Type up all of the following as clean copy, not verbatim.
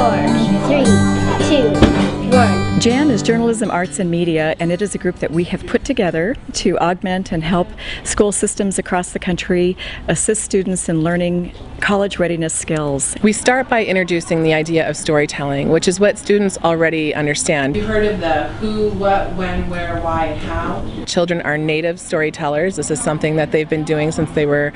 4, 3, 2, 1. JAN is Journalism, Arts and Media, and it is a group that we have put together to augment and help school systems across the country assist students in learning college readiness skills. We start by introducing the idea of storytelling, which is what students already understand. You've heard of the who, what, when, where, why, and how. Children are native storytellers. This is something that they've been doing since they were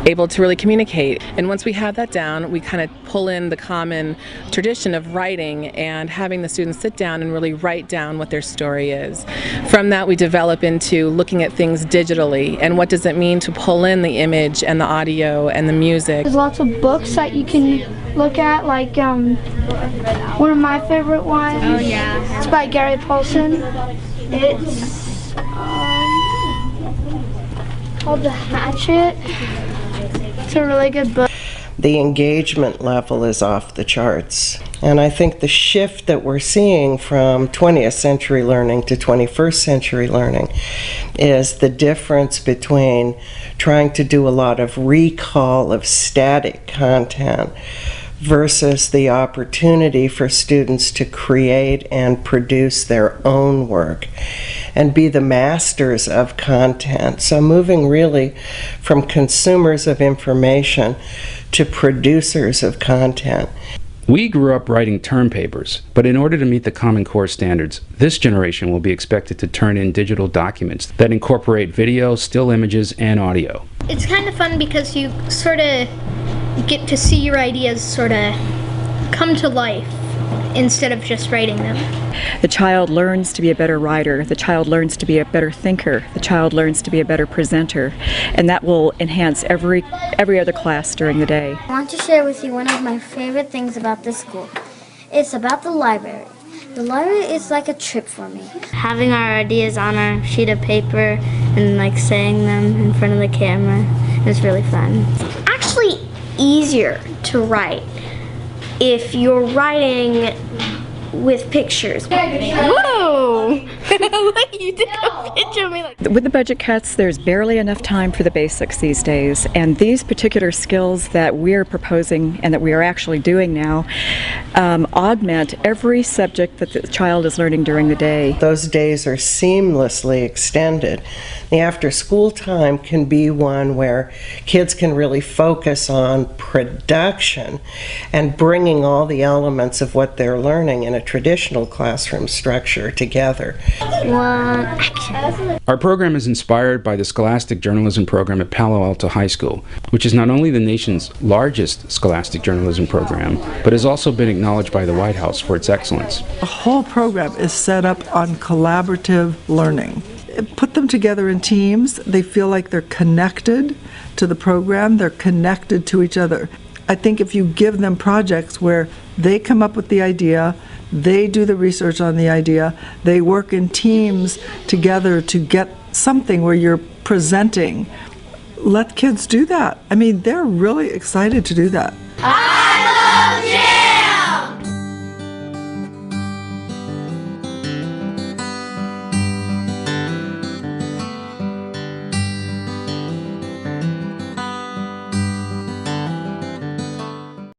able to really communicate. And once we have that down, we kind of pull in the common tradition of writing and having the students sit down and really write down what their story is. From that, we develop into looking at things digitally and what does it mean to pull in the image and the audio and the music. There's lots of books that you can look at, like one of my favorite ones. Oh yeah. It's by Gary Paulson. It's called The Hatchet. It's a really good book. The engagement level is off the charts. And I think the shift that we're seeing from 20th century learning to 21st century learning is the difference between trying to do a lot of recall of static content versus the opportunity for students to create and produce their own work and be the masters of content. So moving really from consumers of information to producers of content. We grew up writing term papers, but in order to meet the Common Core standards, this generation will be expected to turn in digital documents that incorporate video, still images, and audio. It's kind of fun because you sort of get to see your ideas sort of come to life instead of just writing them. The child learns to be a better writer, the child learns to be a better thinker, the child learns to be a better presenter, and that will enhance every other class during the day. I want to share with you one of my favorite things about this school. It's about the library. The library is like a trip for me. Having our ideas on our sheet of paper and like saying them in front of the camera is really fun. It's actually easier to write if you're writing with pictures. Whoa! Like you did a picture of me like. With the budget cuts, there's barely enough time for the basics these days, and these particular skills that we're proposing and that we are actually doing now augment every subject that the child is learning during the day. Those days are seamlessly extended. The after-school time can be one where kids can really focus on production and bringing all the elements of what they're learning in a traditional classroom structure together. One, action. Our program is inspired by the Scholastic Journalism program at Palo Alto High School, which is not only the nation's largest scholastic journalism program, but has also been acknowledged by the White House for its excellence. The whole program is set up on collaborative learning. Put them together in teams. They feel like they're connected to the program. They're connected to each other. I think if you give them projects where they come up with the idea, they do the research on the idea, they work in teams together to get something where you're presenting, let kids do that. I mean, they're really excited to do that.